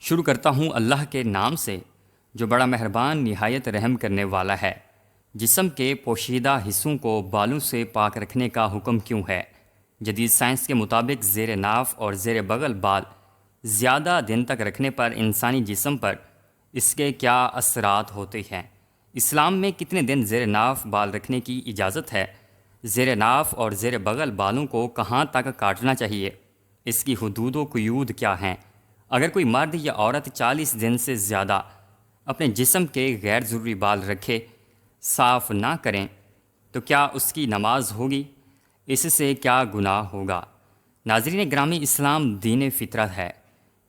شروع کرتا ہوں اللہ کے نام سے جو بڑا مہربان نہایت رحم کرنے والا ہے۔ جسم کے پوشیدہ حصوں کو بالوں سے پاک رکھنے کا حکم کیوں ہے؟ جدید سائنس کے مطابق زیر ناف اور زیر بغل بال زیادہ دن تک رکھنے پر انسانی جسم پر اس کے کیا اثرات ہوتے ہیں؟ اسلام میں کتنے دن زیر ناف بال رکھنے کی اجازت ہے؟ زیر ناف اور زیر بغل بالوں کو کہاں تک کاٹنا چاہیے؟ اس کی حدود و قیود کیا ہیں؟ اگر کوئی مرد یا عورت 40 دن سے زیادہ اپنے جسم کے غیر ضروری بال رکھے صاف نہ کریں تو کیا اس کی نماز ہوگی؟ اس سے کیا گناہ ہوگا؟ ناظرین گرامی، اسلام دین فطرت ہے۔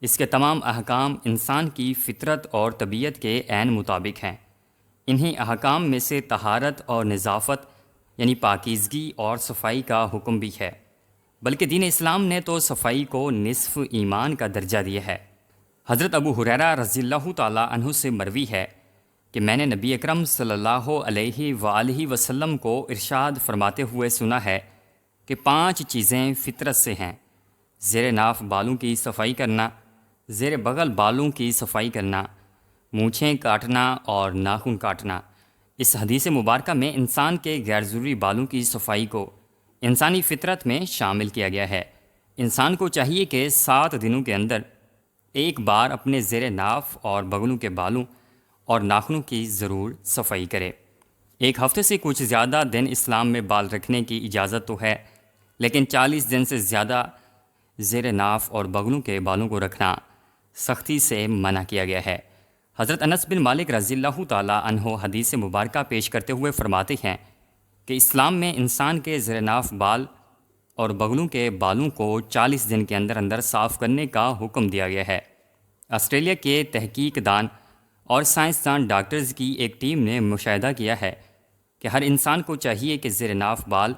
اس کے تمام احکام انسان کی فطرت اور طبیعت کے عین مطابق ہیں۔ انہی احکام میں سے طہارت اور نظافت یعنی پاکیزگی اور صفائی کا حکم بھی ہے، بلکہ دین اسلام نے تو صفائی کو نصف ایمان کا درجہ دیا ہے۔ حضرت ابو ہریرہ رضی اللہ تعالیٰ عنہ سے مروی ہے کہ میں نے نبی اکرم صلی اللہ علیہ وآلہ وسلم کو ارشاد فرماتے ہوئے سنا ہے کہ 5 چیزیں فطرت سے ہیں: زیر ناف بالوں کی صفائی کرنا، زیر بغل بالوں کی صفائی کرنا، مونچھیں کاٹنا اور ناخن کاٹنا۔ اس حدیث مبارکہ میں انسان کے غیر ضروری بالوں کی صفائی کو انسانی فطرت میں شامل کیا گیا ہے۔ انسان کو چاہیے کہ 7 دنوں کے اندر ایک بار اپنے زیر ناف اور بغلوں کے بالوں اور ناخنوں کی ضرور صفائی کرے۔ ایک ہفتے سے کچھ زیادہ دن اسلام میں بال رکھنے کی اجازت تو ہے، لیکن 40 دن سے زیادہ زیر ناف اور بغلوں کے بالوں کو رکھنا سختی سے منع کیا گیا ہے۔ حضرت انس بن مالک رضی اللہ تعالیٰ عنہ حدیث مبارکہ پیش کرتے ہوئے فرماتے ہیں کہ اسلام میں انسان کے زیر ناف بال اور بغلوں کے بالوں کو 40 دن کے اندر اندر صاف کرنے کا حکم دیا گیا ہے۔ آسٹریلیا کے تحقیق دان اور سائنسدان ڈاکٹرز کی ایک ٹیم نے مشاہدہ کیا ہے کہ ہر انسان کو چاہیے کہ زیر ناف بال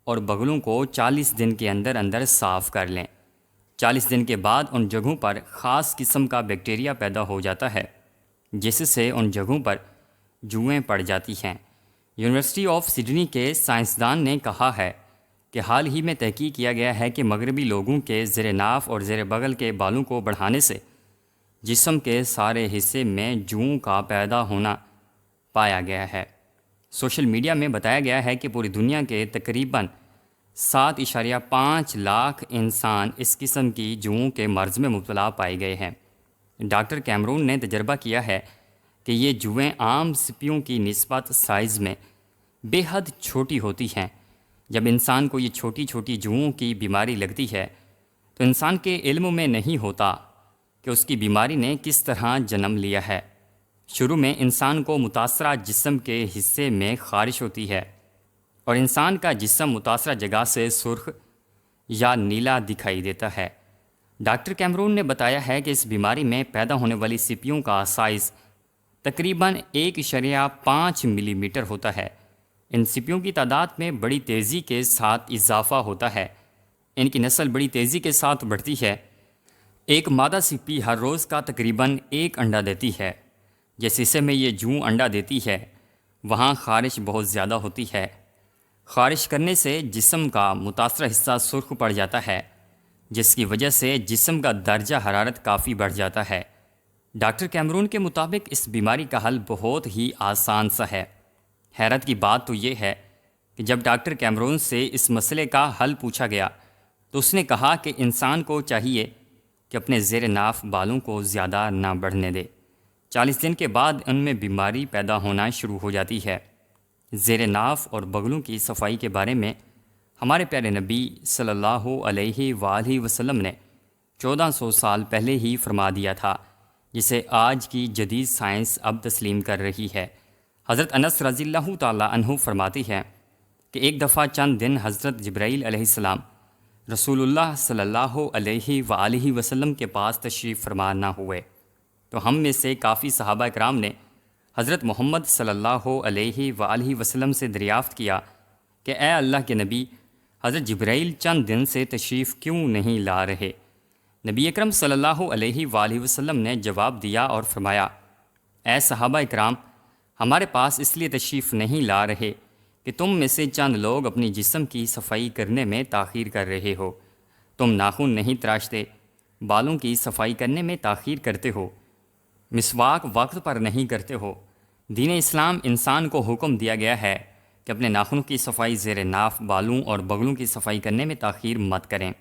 اور بغلوں کو 40 دن کے اندر اندر صاف کر لیں۔ 40 دن کے بعد ان جگہوں پر خاص قسم کا بیکٹیریا پیدا ہو جاتا ہے جس سے ان جگہوں پر جوئیں پڑ جاتی ہیں۔ یونیورسٹی آف سڈنی کے سائنسدان نے کہا ہے کہ حال ہی میں تحقیق کیا گیا ہے کہ مغربی لوگوں کے زیر ناف اور زیر بغل کے بالوں کو بڑھانے سے جسم کے سارے حصے میں جوؤں کا پیدا ہونا پایا گیا ہے۔ سوشل میڈیا میں بتایا گیا ہے کہ پوری دنیا کے تقریباً 7.5 لاکھ انسان اس قسم کی جوؤں کے مرض میں مبتلا پائے گئے ہیں۔ ڈاکٹر کیمرون نے تجربہ کیا ہے کہ یہ جوئیں عام سپیوں کی نسبت سائز میں بے حد چھوٹی ہوتی ہیں۔ جب انسان کو یہ چھوٹی چھوٹی جوؤں کی بیماری لگتی ہے تو انسان کے علم میں نہیں ہوتا کہ اس کی بیماری نے کس طرح جنم لیا ہے۔ شروع میں انسان کو متاثرہ جسم کے حصے میں خارش ہوتی ہے اور انسان کا جسم متاثرہ جگہ سے سرخ یا نیلا دکھائی دیتا ہے۔ ڈاکٹر کیمرون نے بتایا ہے کہ اس بیماری میں پیدا ہونے والی سپیوں کا سائز تقریباً 1.5 ملی میٹر ہوتا ہے۔ ان سپیوں کی تعداد میں بڑی تیزی کے ساتھ اضافہ ہوتا ہے، ان کی نسل بڑی تیزی کے ساتھ بڑھتی ہے۔ ایک مادہ سپی ہر روز کا تقریباً 1 انڈا دیتی ہے۔ جس حصے میں یہ جوں انڈا دیتی ہے وہاں خارش بہت زیادہ ہوتی ہے۔ خارش کرنے سے جسم کا متاثرہ حصہ سرخ پڑ جاتا ہے، جس کی وجہ سے جسم کا درجہ حرارت کافی بڑھ جاتا ہے۔ ڈاکٹر کیمرون کے مطابق اس بیماری کا حل بہت ہی آسان سا ہے۔ حیرت کی بات تو یہ ہے کہ جب ڈاکٹر کیمرون سے اس مسئلے کا حل پوچھا گیا تو اس نے کہا کہ انسان کو چاہیے کہ اپنے زیر ناف بالوں کو زیادہ نہ بڑھنے دے۔ 40 دن کے بعد ان میں بیماری پیدا ہونا شروع ہو جاتی ہے۔ زیر ناف اور بغلوں کی صفائی کے بارے میں ہمارے پیارے نبی صلی اللہ علیہ وآلہ وسلم نے 1400 سال پہلے ہی فرما دیا تھا، جسے آج کی جدید سائنس اب تسلیم کر رہی ہے۔ حضرت انس رضی اللہ تعالیٰ عنہ فرماتی ہیں کہ ایک دفعہ چند دن حضرت جبرائیل علیہ السلام رسول اللہ صلی اللہ علیہ وآلہ وسلم کے پاس تشریف فرما نہ ہوئے تو ہم میں سے کافی صحابہ کرام نے حضرت محمد صلی اللہ علیہ وآلہ وسلم سے دریافت کیا کہ اے اللہ کے نبی، حضرت جبرائیل چند دن سے تشریف کیوں نہیں لا رہے؟ نبی اکرم صلی اللہ علیہ وآلہ وسلم نے جواب دیا اور فرمایا، اے صحابہ اکرام، ہمارے پاس اس لیے تشریف نہیں لا رہے کہ تم میں سے چند لوگ اپنی جسم کی صفائی کرنے میں تاخیر کر رہے ہو۔ تم ناخن نہیں تراشتے، بالوں کی صفائی کرنے میں تاخیر کرتے ہو، مسواک وقت پر نہیں کرتے ہو، دین اسلام انسان کو حکم دیا گیا ہے کہ اپنے ناخنوں کی صفائی زیر ناف، بالوں اور بغلوں کی صفائی کرنے میں تاخیر مت کریں۔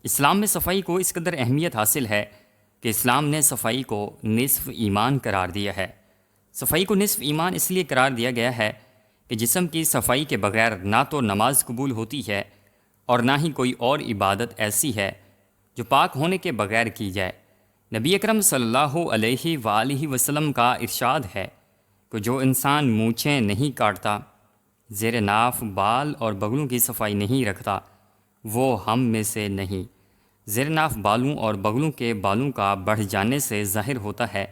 اسلام میں صفائی کو اس قدر اہمیت حاصل ہے کہ اسلام نے صفائی کو نصف ایمان قرار دیا ہے۔ صفائی کو نصف ایمان اس لیے قرار دیا گیا ہے کہ جسم کی صفائی کے بغیر نہ تو نماز قبول ہوتی ہے اور نہ ہی کوئی اور عبادت ایسی ہے جو پاک ہونے کے بغیر کی جائے۔ نبی اکرم صلی اللہ علیہ وآلہ وسلم کا ارشاد ہے کہ جو انسان مونچھیں نہیں کاٹتا، زیر ناف، بال اور بغلوں کی صفائی نہیں رکھتا، وہ ہم میں سے نہیں۔ زیر ناف بالوں اور بغلوں کے بالوں کا بڑھ جانے سے ظاہر ہوتا ہے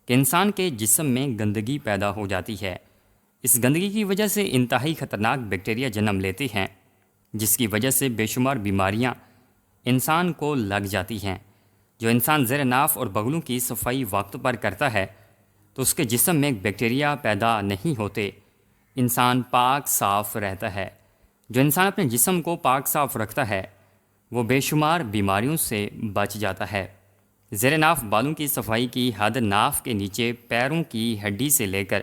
کہ انسان کے جسم میں گندگی پیدا ہو جاتی ہے۔ اس گندگی کی وجہ سے انتہائی خطرناک بیکٹیریا جنم لیتے ہیں، جس کی وجہ سے بے شمار بیماریاں انسان کو لگ جاتی ہیں۔ جو انسان زیر ناف اور بغلوں کی صفائی وقت پر کرتا ہے تو اس کے جسم میں بیکٹیریا پیدا نہیں ہوتے، انسان پاک صاف رہتا ہے۔ جو انسان اپنے جسم کو پاک صاف رکھتا ہے وہ بے شمار بیماریوں سے بچ جاتا ہے۔ زیر ناف بالوں کی صفائی کی حد ناف کے نیچے پیروں کی ہڈی سے لے کر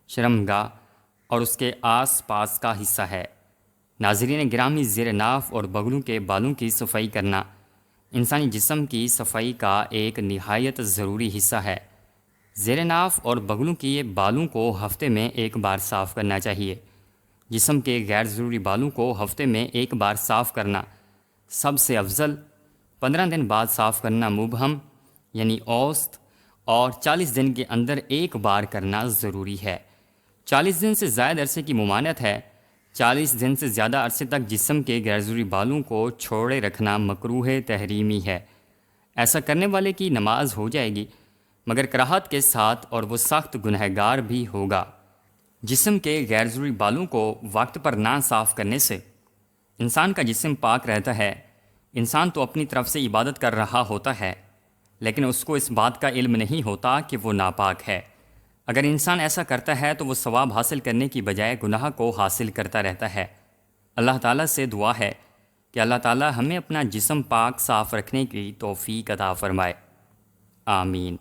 شرمگاہ اور اس کے آس پاس کا حصہ ہے۔ ناظرین گرامی، زیر ناف اور بغلوں کے بالوں کی صفائی کرنا انسانی جسم کی صفائی کا ایک نہایت ضروری حصہ ہے۔ زیر ناف اور بغلوں کے بالوں کو ہفتے میں ایک بار صاف کرنا چاہیے۔ جسم کے غیر ضروری بالوں کو ہفتے میں ایک بار صاف کرنا سب سے افضل، 15 دن بعد صاف کرنا مبہم یعنی اوسط، اور 40 دن کے اندر ایک بار کرنا ضروری ہے۔ 40 دن سے زائد عرصے کی ممانعت ہے۔ 40 دن سے زیادہ عرصے تک جسم کے غیر ضروری بالوں کو چھوڑے رکھنا مکروہ تحریمی ہے۔ ایسا کرنے والے کی نماز ہو جائے گی مگر کراہت کے ساتھ، اور وہ سخت گنہگار بھی ہوگا۔ جسم کے غیر ضروری بالوں کو وقت پر نہ صاف کرنے سے انسان کا جسم پاک رہتا ہے۔ انسان تو اپنی طرف سے عبادت کر رہا ہوتا ہے لیکن اس کو اس بات کا علم نہیں ہوتا کہ وہ ناپاک ہے۔ اگر انسان ایسا کرتا ہے تو وہ ثواب حاصل کرنے کی بجائے گناہ کو حاصل کرتا رہتا ہے۔ اللہ تعالیٰ سے دعا ہے کہ اللہ تعالیٰ ہمیں اپنا جسم پاک صاف رکھنے کی توفیق عطا فرمائے۔ آمین۔